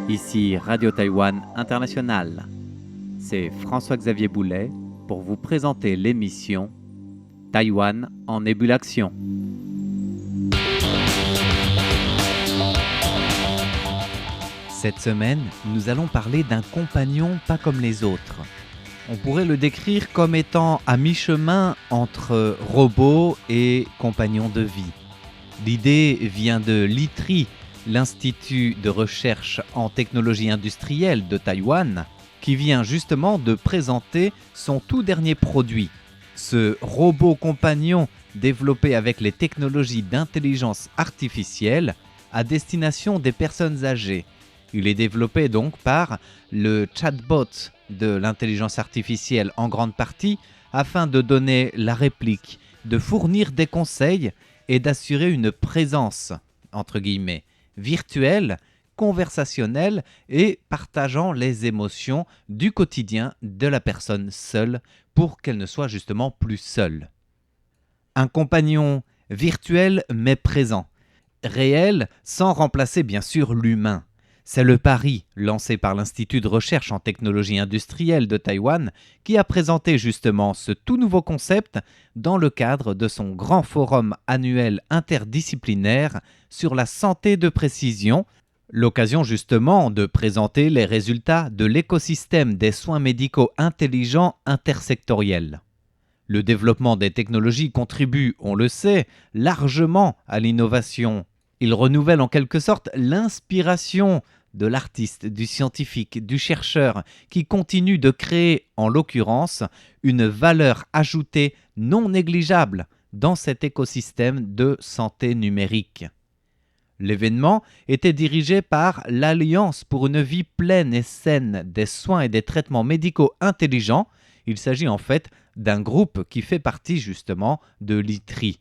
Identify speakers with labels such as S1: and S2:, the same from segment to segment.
S1: Ici Radio Taïwan International. C'est François-Xavier Boulet pour vous présenter l'émission Taïwan en ébullition. Cette semaine, nous allons parler d'un compagnon pas comme les autres. On pourrait le décrire comme étant à mi-chemin entre robot et compagnon de vie. L'idée vient de l'ITRI, l'Institut de recherche en technologie industrielle de Taïwan, qui vient justement de présenter son tout dernier produit. Ce robot compagnon développé avec les technologies d'intelligence artificielle à destination des personnes âgées. Il est développé donc par le chatbot de l'intelligence artificielle en grande partie afin de donner la réplique, de fournir des conseils et d'assurer une présence, entre guillemets, virtuelle, conversationnelle et partageant les émotions du quotidien de la personne seule pour qu'elle ne soit justement plus seule. Un compagnon virtuel mais présent, réel sans remplacer bien sûr l'humain. C'est le pari lancé par l'Institut de recherche en technologie industrielle de Taïwan qui a présenté justement ce tout nouveau concept dans le cadre de son grand forum annuel interdisciplinaire sur la santé de précision, l'occasion justement de présenter les résultats de l'écosystème des soins médicaux intelligents intersectoriels. Le développement des technologies contribue, on le sait, largement à l'innovation. Il renouvelle en quelque sorte l'inspiration de l'artiste, du scientifique, du chercheur qui continue de créer, en l'occurrence, une valeur ajoutée non négligeable dans cet écosystème de santé numérique. L'événement était dirigé par l'Alliance pour une vie pleine et saine des soins et des traitements médicaux intelligents. Il s'agit en fait d'un groupe qui fait partie justement de l'ITRI.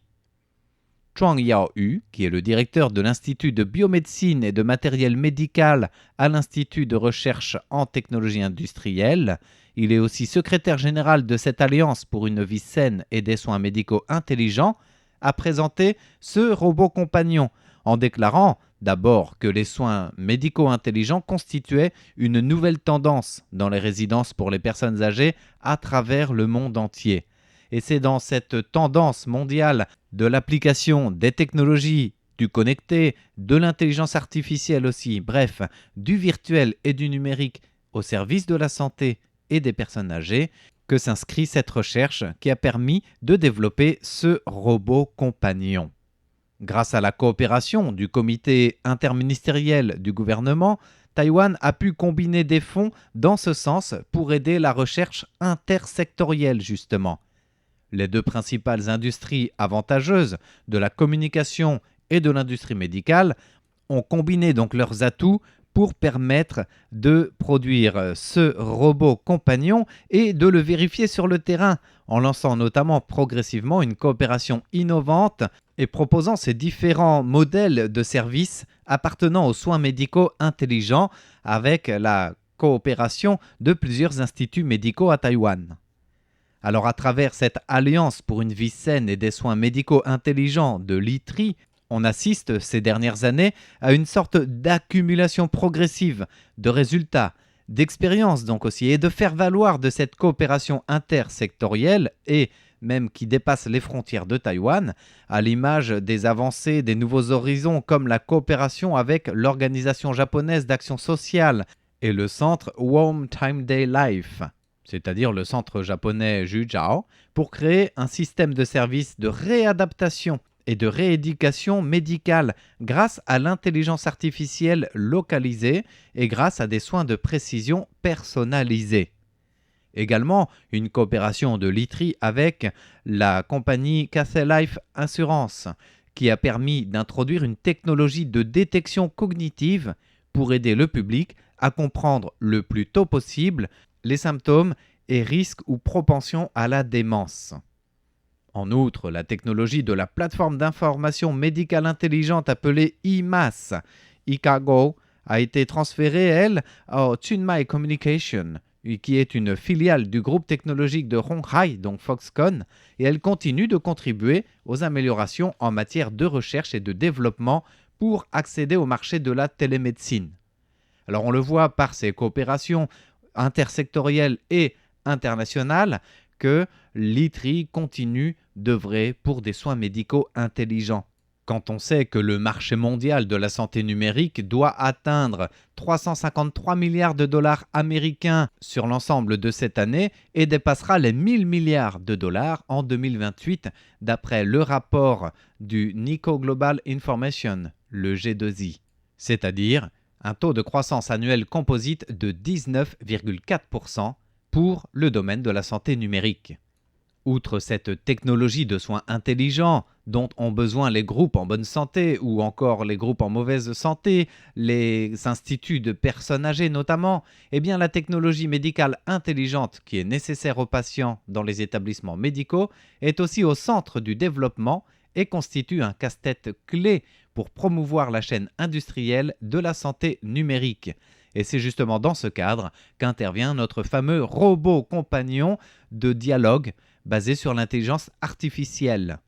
S1: Chuang Yao-Hu, qui est le directeur de l'Institut de biomédecine et de matériel médical à l'Institut de recherche en technologie industrielle, il est aussi secrétaire général de cette alliance pour une vie saine et des soins médicaux intelligents, a présenté ce robot compagnon en déclarant d'abord que les soins médicaux intelligents constituaient une nouvelle tendance dans les résidences pour les personnes âgées à travers le monde entier. Et c'est dans cette tendance mondiale de l'application des technologies, du connecté, de l'intelligence artificielle aussi, bref, du virtuel et du numérique au service de la santé et des personnes âgées, que s'inscrit cette recherche qui a permis de développer ce robot compagnon. Grâce à la coopération du comité interministériel du gouvernement, Taïwan a pu combiner des fonds dans ce sens pour aider la recherche intersectorielle justement. Les deux principales industries avantageuses de la communication et de l'industrie médicale ont combiné donc leurs atouts pour permettre de produire ce robot compagnon et de le vérifier sur le terrain en lançant notamment progressivement une coopération innovante et proposant ces différents modèles de services appartenant aux soins médicaux intelligents avec la coopération de plusieurs instituts médicaux à Taïwan. Alors à travers cette alliance pour une vie saine et des soins médicaux intelligents de l'ITRI, on assiste ces dernières années à une sorte d'accumulation progressive de résultats, d'expériences donc aussi, et de faire valoir de cette coopération intersectorielle et même qui dépasse les frontières de Taïwan, à l'image des avancées des nouveaux horizons comme la coopération avec l'Organisation japonaise d'action sociale et le centre Warm Time Day Life, c'est-à-dire le centre japonais Jujiao, pour créer un système de services de réadaptation et de rééducation médicale grâce à l'intelligence artificielle localisée et grâce à des soins de précision personnalisés. Également, une coopération de l'ITRI avec la compagnie Cathay Life Insurance qui a permis d'introduire une technologie de détection cognitive pour aider le public à comprendre le plus tôt possible les symptômes et risques ou propensions à la démence. En outre, la technologie de la plateforme d'information médicale intelligente appelée IMAS, ICAGO, a été transférée, elle, au Chunmai Communication, qui est une filiale du groupe technologique de Hon Hai, donc Foxconn, et elle continue de contribuer aux améliorations en matière de recherche et de développement pour accéder au marché de la télémédecine. Alors on le voit par ces coopérations intersectorielles et internationales que l'ITRI continue d'œuvrer pour des soins médicaux intelligents. Quand on sait que le marché mondial de la santé numérique doit atteindre 353 milliards de dollars américains sur l'ensemble de cette année et dépassera les 1000 milliards de dollars en 2028, d'après le rapport du Nikko Global Information, le G2I, c'est-à-dire un taux de croissance annuelle composite de 19,4% pour le domaine de la santé numérique. Outre cette technologie de soins intelligents dont ont besoin les groupes en bonne santé ou encore les groupes en mauvaise santé, les instituts de personnes âgées notamment, eh bien la technologie médicale intelligente qui est nécessaire aux patients dans les établissements médicaux est aussi au centre du développement et constitue un casse-tête clé pour promouvoir la chaîne industrielle de la santé numérique. Et c'est justement dans ce cadre qu'intervient notre fameux robot compagnon de dialogue basé sur l'intelligence artificielle.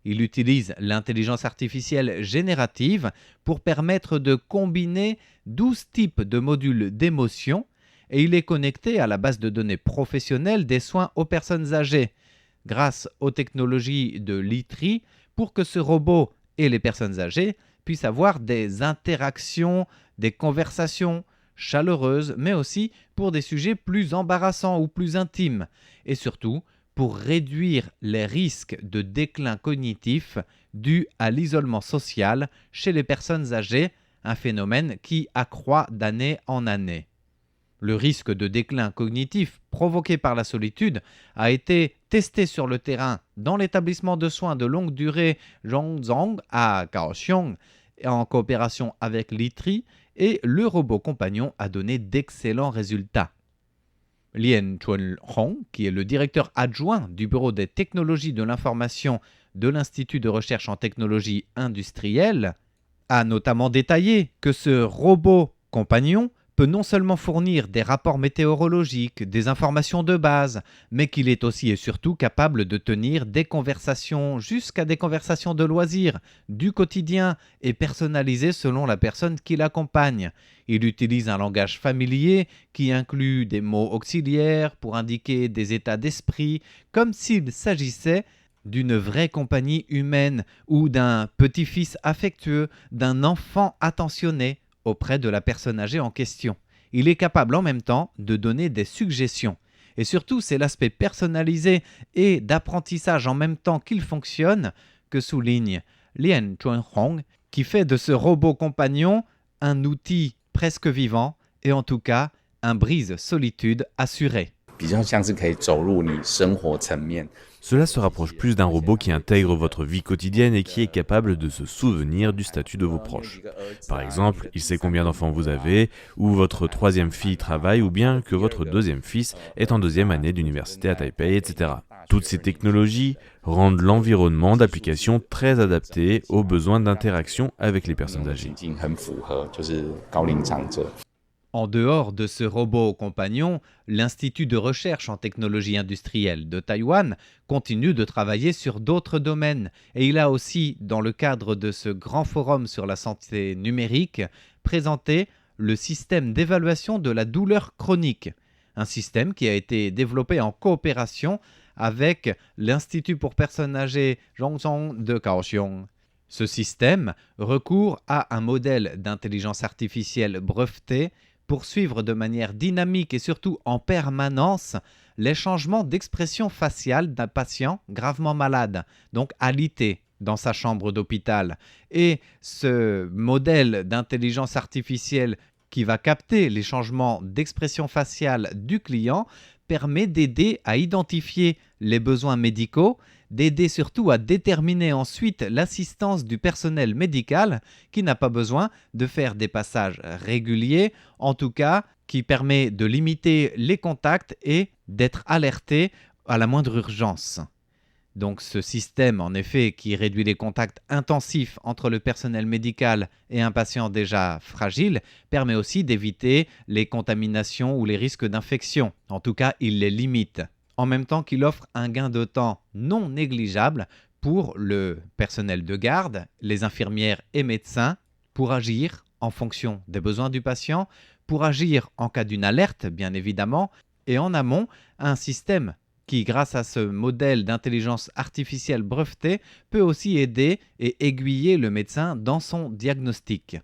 S1: Il utilise l'intelligence artificielle générative pour permettre de combiner 12 types de modules d'émotion et il est connecté à la base de données professionnelle des soins aux personnes âgées grâce aux technologies de l'ITRI pour que ce robot et les personnes âgées puissent avoir des interactions, des conversations chaleureuses, mais aussi pour des sujets plus embarrassants ou plus intimes et surtout pour réduire les risques de déclin cognitif dus à l'isolement social chez les personnes âgées, un phénomène qui accroît d'année en année. Le risque de déclin cognitif provoqué par la solitude a été testé sur le terrain dans l'établissement de soins de longue durée Zhongzhong à Kaohsiung en coopération avec l'ITRI et le robot compagnon a donné d'excellents résultats. Lien Chun-hong, qui est le directeur adjoint du Bureau des technologies de l'information de l'Institut de recherche en technologie industrielle, a notamment détaillé que ce robot compagnon peut non seulement fournir des rapports météorologiques, des informations de base, mais qu'il est aussi et surtout capable de tenir des conversations jusqu'à des conversations de loisirs, du quotidien et personnalisées selon la personne qui l'accompagne. Il utilise un langage familier qui inclut des mots auxiliaires pour indiquer des états d'esprit, comme s'il s'agissait d'une vraie compagnie humaine ou d'un petit-fils affectueux, d'un enfant attentionné auprès de la personne âgée en question. Il est capable en même temps de donner des suggestions. Et surtout, c'est l'aspect personnalisé et d'apprentissage en même temps qu'il fonctionne que souligne Lien Chun-hong, qui fait de ce robot compagnon un outil presque vivant et en tout cas un brise-solitude assuré.
S2: Cela se rapproche plus d'un robot qui intègre votre vie quotidienne et qui est capable de se souvenir du statut de vos proches. Par exemple, il sait combien d'enfants vous avez, où votre troisième fille travaille, ou bien que votre deuxième fils est en deuxième année d'université à Taipei, etc. Toutes ces technologies rendent l'environnement d'application très adapté aux besoins d'interaction avec les personnes âgées.
S1: En dehors de ce robot compagnon, l'Institut de recherche en technologie industrielle de Taïwan continue de travailler sur d'autres domaines et il a aussi, dans le cadre de ce grand forum sur la santé numérique, présenté le système d'évaluation de la douleur chronique, un système qui a été développé en coopération avec l'Institut pour personnes âgées Zhongzhong de Kaohsiung. Ce système recourt à un modèle d'intelligence artificielle breveté pour suivre de manière dynamique et surtout en permanence les changements d'expression faciale d'un patient gravement malade, donc alité dans sa chambre d'hôpital. Et ce modèle d'intelligence artificielle qui va capter les changements d'expression faciale du client permet d'aider à identifier les besoins médicaux, d'aider surtout à déterminer ensuite l'assistance du personnel médical qui n'a pas besoin de faire des passages réguliers, en tout cas qui permet de limiter les contacts et d'être alerté à la moindre urgence. Donc ce système, en effet, qui réduit les contacts intensifs entre le personnel médical et un patient déjà fragile, permet aussi d'éviter les contaminations ou les risques d'infection. En tout cas, il les limite. En même temps qu'il offre un gain de temps non négligeable pour le personnel de garde, les infirmières et médecins, pour agir en fonction des besoins du patient, pour agir en cas d'une alerte, bien évidemment, et en amont, un système qui, grâce à ce modèle d'intelligence artificielle breveté, peut aussi aider et aiguiller le médecin dans son diagnostic.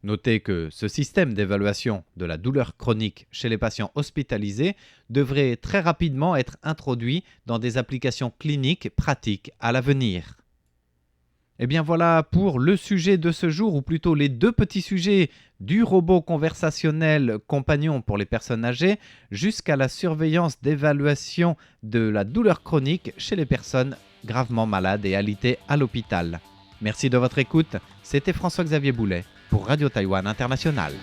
S1: Notez que ce système d'évaluation de la douleur chronique chez les patients hospitalisés devrait très rapidement être introduit dans des applications cliniques pratiques à l'avenir. Et bien voilà pour le sujet de ce jour, ou plutôt les deux petits sujets du robot conversationnel compagnon pour les personnes âgées jusqu'à la surveillance d'évaluation de la douleur chronique chez les personnes gravement malades et alitées à l'hôpital. Merci de votre écoute, c'était François-Xavier Boulet pour Radio Taïwan International.